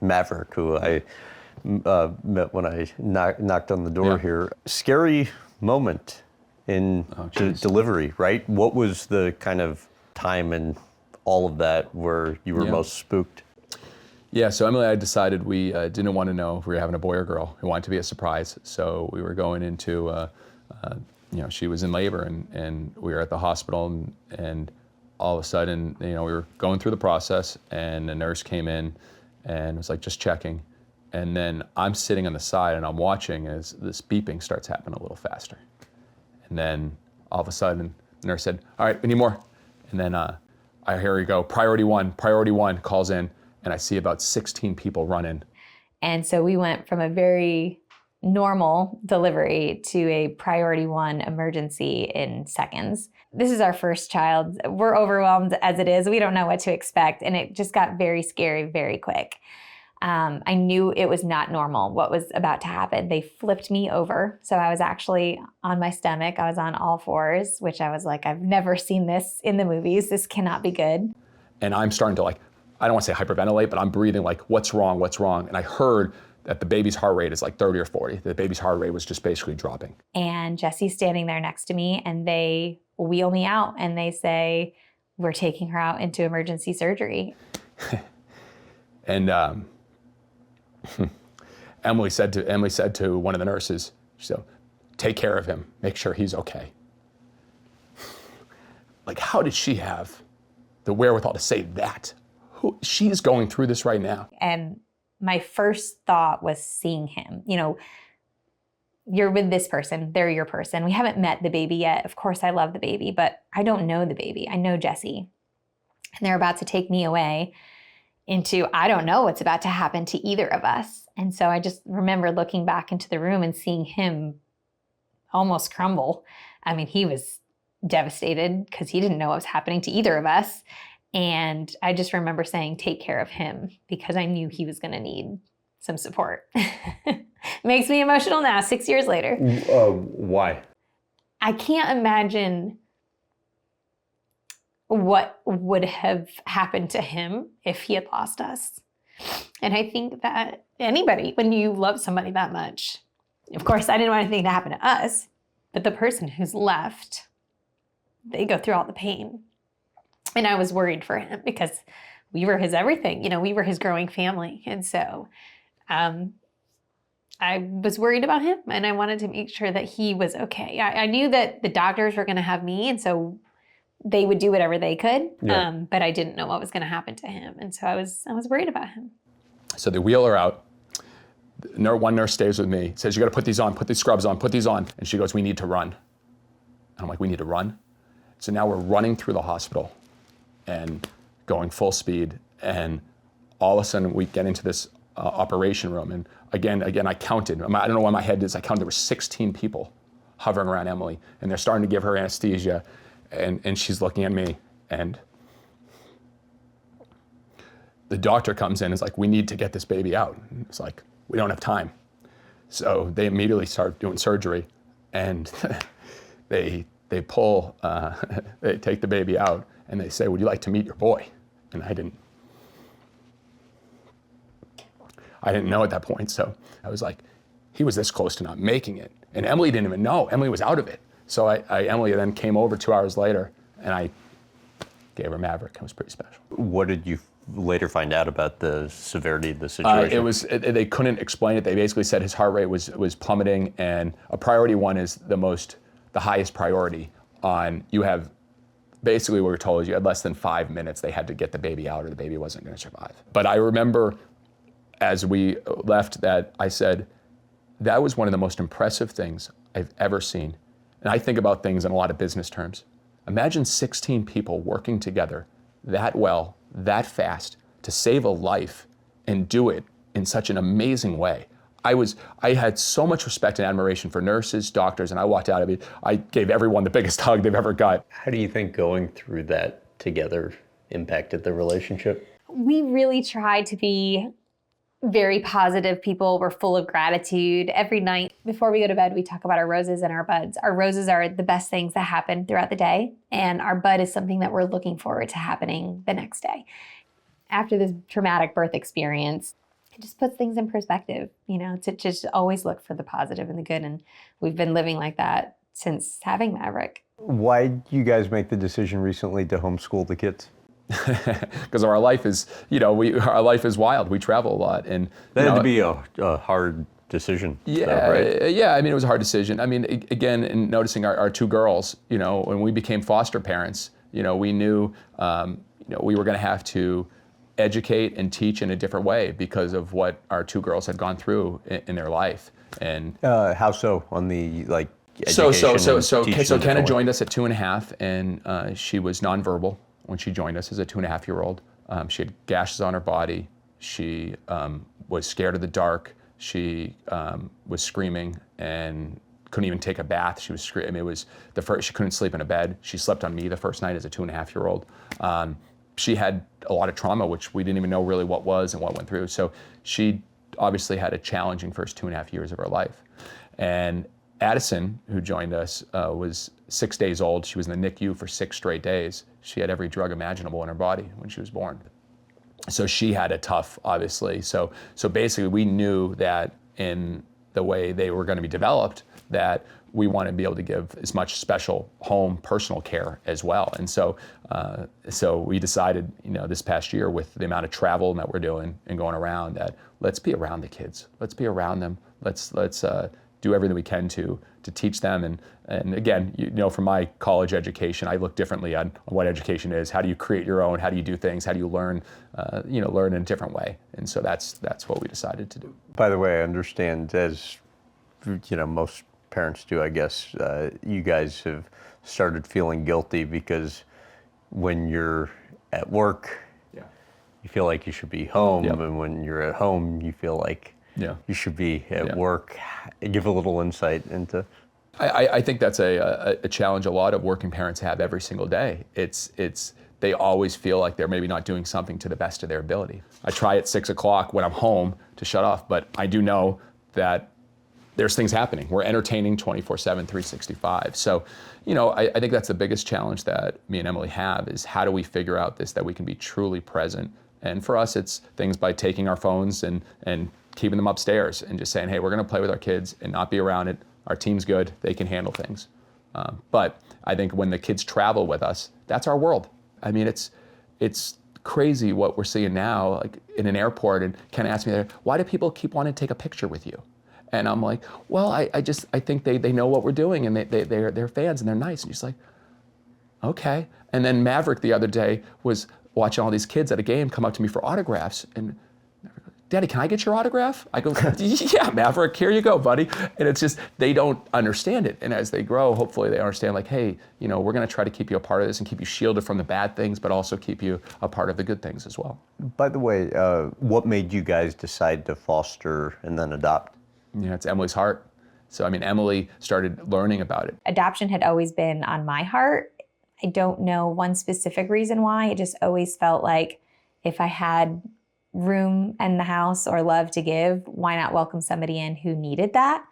Maverick, who I met when I knocked on the door here. Scary moment in delivery, right? What was the kind of time and all of that where you were most spooked? Yeah, so Emily and I decided we didn't want to know if we were having a boy or girl. We wanted it to be a surprise. So we were going into, she was in labor and we were at the hospital and all of a sudden, we were going through the process and a nurse came in and was like, just checking. And then I'm sitting on the side and I'm watching as this beeping starts happening a little faster. And then all of a sudden, the nurse said, all right, we need more. And then I hear her go, priority one, calls in. And I see about 16 people running. And so we went from a very normal delivery to a priority 1 emergency in seconds. This is our first child. We're overwhelmed as it is. We don't know what to expect. And it just got very scary very quick. I knew it was not normal what was about to happen. They flipped me over. So I was actually on my stomach. I was on all fours, which I was like, I've never seen this in the movies. This cannot be good. And I'm starting to I don't want to say hyperventilate, but I'm breathing like, what's wrong? And I heard that the baby's heart rate is like 30 or 40. The baby's heart rate was just basically dropping. And Jesse's standing there next to me and they wheel me out and they say, we're taking her out into emergency surgery. And Emily said to one of the nurses, she said, take care of him, make sure he's okay. Like, how did she have the wherewithal to say that? She's going through this right now. And my first thought was seeing him. You're with this person, they're your person. We haven't met the baby yet. Of course, I love the baby, but I don't know the baby. I know Jesse. And they're about to take me away into, I don't know what's about to happen to either of us. And so I just remember looking back into the room and seeing him almost crumble. I mean, he was devastated because he didn't know what was happening to either of us. And I just remember saying, take care of him, because I knew he was going to need some support. Makes me emotional now, 6 years later. Why? I can't imagine what would have happened to him if he had lost us. And I think that anybody, when you love somebody that much, of course, I didn't want anything to happen to us, but the person who's left, they go through all the pain. And I was worried for him because we were his everything. We were his growing family. And so I was worried about him and I wanted to make sure that he was okay. I knew that the doctors were going to have me, and so they would do whatever they could. Yeah. But I didn't know what was going to happen to him. And so I was worried about him. So they wheel her out. One nurse stays with me, says, you got to put these on, put these scrubs on, put these on. And she goes, we need to run. And I'm like, we need to run? So now we're running through the hospital and going full speed. And all of a sudden we get into this operation room. And again, I counted. I don't know why my head is. I counted there were 16 people hovering around Emily. And they're starting to give her anesthesia. And she's looking at me. And the doctor comes in and is like, we need to get this baby out. And it's like, we don't have time. So they immediately start doing surgery. And they pull, they take the baby out. And they say, would you like to meet your boy? And I didn't know at that point. So I was like, he was this close to not making it. And Emily didn't even know. Emily was out of it. So Emily then came over 2 hours later and I gave her Maverick. It was pretty special. What did you later find out about the severity of the situation? They couldn't explain it. They basically said his heart rate was plummeting, and a priority 1 is the highest priority on, you have, basically what we're told is you had less than 5 minutes. They had to get the baby out or the baby wasn't going to survive. But I remember as we left that I said, that was one of the most impressive things I've ever seen. And I think about things in a lot of business terms. Imagine 16 people working together that well, that fast, to save a life and do it in such an amazing way. I had so much respect and admiration for nurses, doctors, and I walked out of it. I gave everyone the biggest hug they've ever got. How do you think going through that together impacted the relationship? We really tried to be very positive people. We're full of gratitude. Every night before we go to bed, we talk about our roses and our buds. Our roses are the best things that happen throughout the day, and our bud is something that we're looking forward to happening the next day. After this traumatic birth experience, it just puts things in perspective, to just always look for the positive and the good. And we've been living like that since having Maverick. Why did you guys make the decision recently to homeschool the kids? Because our life is, our life is wild. We travel a lot, and that had to be a hard decision. Yeah, though, right? Yeah. I mean, it was a hard decision. I mean, again, in noticing our two girls, when we became foster parents, we knew, we were going to have to educate and teach in a different way because of what our two girls had gone through in their life. And how so on the so education Kenna joined us at 2.5, and she was nonverbal when she joined us as a 2.5-year-old. She had gashes on her body. She was scared of the dark. She was screaming and couldn't even take a bath. She was screaming. I mean, it was the first. She couldn't sleep in a bed. She slept on me the first night as a 2.5-year-old. She had a lot of trauma, which we didn't even know really what was and what went through. So she obviously had a challenging first 2.5 years of her life. And Addison, who joined us, was 6 days old. She was in the NICU for 6 straight days. She had every drug imaginable in her body when she was born. So she had it tough, obviously. So basically, we knew that in the way they were going to be developed, that we wanted to be able to give as much special home personal care as well. And so we decided, this past year with the amount of travel that we're doing and going around, that let's be around the kids. Let's be around them. Let's do everything we can to teach them. And again, from my college education, I look differently on what education is. How do you create your own? How do you do things? How do you learn, learn in a different way? And so that's what we decided to do. By the way, I understand, as most parents do, I guess, you guys have started feeling guilty because when you're at work, you feel like you should be home. Yep. And when you're at home, you feel like you should be at work. Give a little insight into. I think that's a challenge a lot of working parents have every single day. It's they always feel like they're maybe not doing something to the best of their ability. I try at 6 o'clock when I'm home to shut off, but I do know that there's things happening. We're entertaining 24/7, 365. So, I think that's the biggest challenge that me and Emily have, is how do we figure out this, that we can be truly present. And for us, it's things by taking our phones and keeping them upstairs and just saying, hey, we're going to play with our kids and not be around it. Our team's good. They can handle things. But I think when the kids travel with us, that's our world. I mean, it's crazy what we're seeing now, like in an airport. And Ken asked me there, why do people keep wanting to take a picture with you? And I'm like, well, I think they know what we're doing, and they're fans and they're nice. And she's like, okay. And then Maverick the other day was watching all these kids at a game come up to me for autographs, and Daddy, can I get your autograph? I go, yeah, Maverick, here you go, buddy. And it's just, they don't understand it. And as they grow, hopefully they understand, like, hey, we're going to try to keep you a part of this and keep you shielded from the bad things, but also keep you a part of the good things as well. By the way, what made you guys decide to foster and then adopt? It's Emily's heart. So, Emily started learning about it. Adoption had always been on my heart. I don't know one specific reason why. It just always felt like if I had room in the house or love to give, why not welcome somebody in who needed that?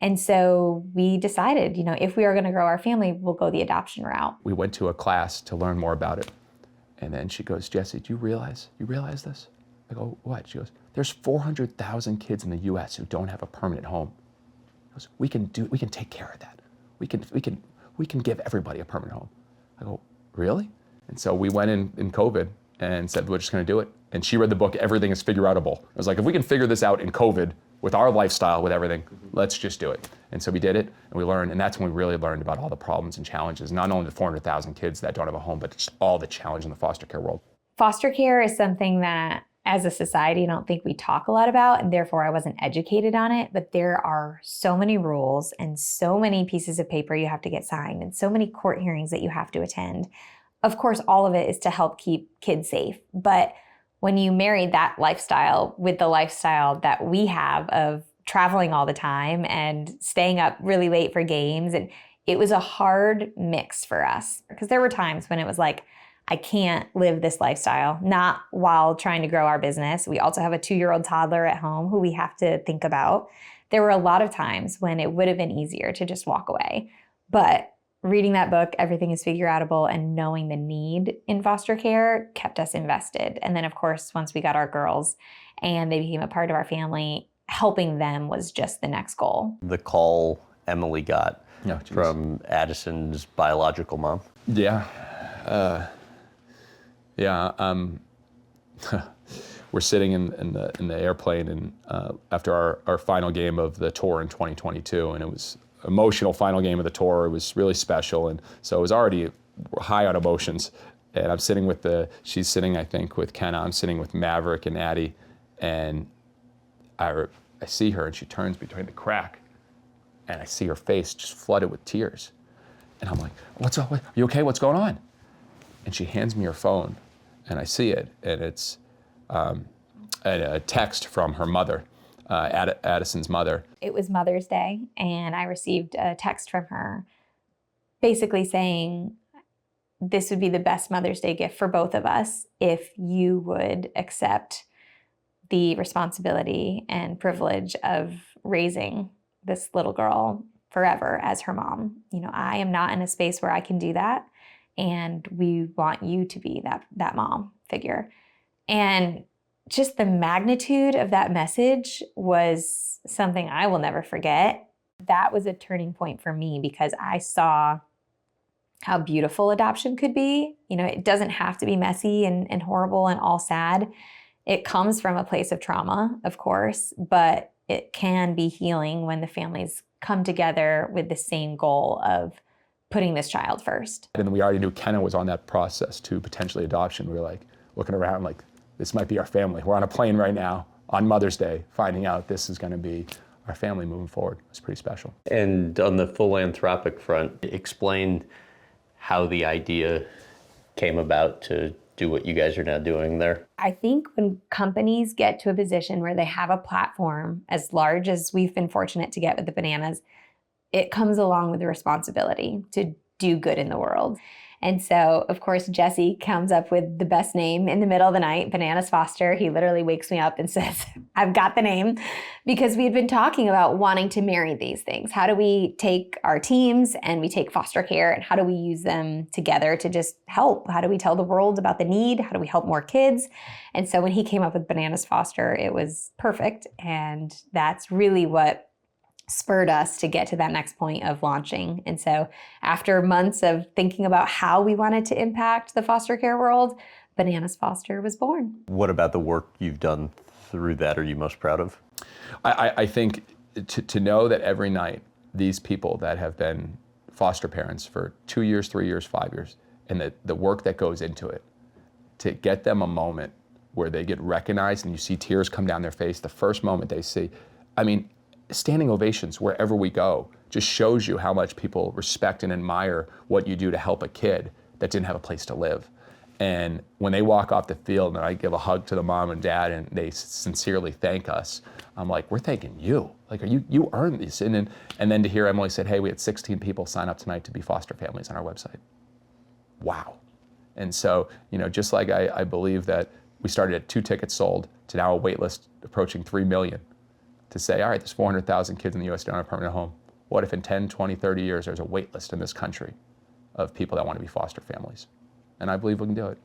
And so we decided, if we are going to grow our family, we'll go the adoption route. We went to a class to learn more about it. And then she goes, Jesse, do you realize this? I go, what? She goes, there's 400,000 kids in the US who don't have a permanent home. She goes, we can take care of that. We can give everybody a permanent home. I go, really? And so we went in COVID and said, we're just going to do it. And she read the book, Everything is Figure-outable. I was like, if we can figure this out in COVID with our lifestyle, with everything, let's just do it. And so we did it, and we learned, and that's when we really learned about all the problems and challenges, not only the 400,000 kids that don't have a home, but just all the challenge in the foster care world. Foster care is something that, as a society, I don't think we talk a lot about, and therefore I wasn't educated on it, but there are so many rules and so many pieces of paper you have to get signed and so many court hearings that you have to attend. Of course, all of it is to help keep kids safe, but when you marry that lifestyle with the lifestyle that we have of traveling all the time and staying up really late for games, and it was a hard mix for us, because there were times when it was like, I can't live this lifestyle, not while trying to grow our business. We also have a 2-year-old toddler at home who we have to think about. There were a lot of times when it would have been easier to just walk away, but reading that book, Everything is Figure Outable, and knowing the need in foster care kept us invested. And then, of course, once we got our girls and they became a part of our family, helping them was just the next goal. The call Emily got Oh, geez. from Addison's biological mom. Yeah. We're sitting in the airplane and after our final game of the tour in 2022, and it was emotional final game of the tour. It was really special, and so it was already high on emotions. And I'm sitting she's sitting, I think, with Kenna. I'm sitting with Maverick and Addie, and I see her, and she turns between the crack, and I see her face just flooded with tears. And I'm like, "What's up? Are you okay? What's going on?" And she hands me her phone, and I see it, and it's a text from her mother, Addison's mother. It was Mother's Day, and I received a text from her basically saying, this would be the best Mother's Day gift for both of us if you would accept the responsibility and privilege of raising this little girl forever as her mom. You know, I am not in a space where I can do that, and we want you to be that mom figure. And just the magnitude of that message was something I will never forget. That was a turning point for me because I saw how beautiful adoption could be. You know, it doesn't have to be messy and horrible and all sad. It comes from a place of trauma, of course, but it can be healing when the families come together with the same goal of putting this child first. And we already knew Kenna was on that process to potentially adoption. We were like looking around like, this might be our family. We're on a plane right now on Mother's Day, finding out this is going to be our family moving forward. It was pretty special. And on the philanthropic front, explain how the idea came about to do what you guys are now doing there. I think when companies get to a position where they have a platform as large as we've been fortunate to get with the Bananas, it comes along with the responsibility to do good in the world. And so, of course, Jesse comes up with the best name in the middle of the night, Bananas Foster. He literally wakes me up and says, I've got the name, because we had been talking about wanting to marry these things. How do we take our teams and we take foster care, and how do we use them together to just help? How do we tell the world about the need? How do we help more kids? And so when he came up with Bananas Foster, it was perfect. And that's really what spurred us to get to that next point of launching. And so after months of thinking about how we wanted to impact the foster care world, Bananas Foster was born. What about the work you've done through that are you most proud of? I think to know that every night these people that have been foster parents for 2 years, 3 years, 5 years, and the work that goes into it, to get them a moment where they get recognized and you see tears come down their face the first moment they see, I mean, standing ovations wherever we go just shows you how much people respect and admire what you do to help a kid that didn't have a place to live. And when they walk off the field and I give a hug to the mom and dad and they sincerely thank us, I'm like, we're thanking you. Like, you earned this. And then to hear Emily said, hey, we had 16 people sign up tonight to be foster families on our website. Wow. And so, you know, just like I believe that we started at 2 tickets sold to now a wait list approaching 3 million. To say, all right, there's 400,000 kids in the US who don't have a permanent home. What if in 10, 20, 30 years, there's a wait list in this country of people that want to be foster families? And I believe we can do it.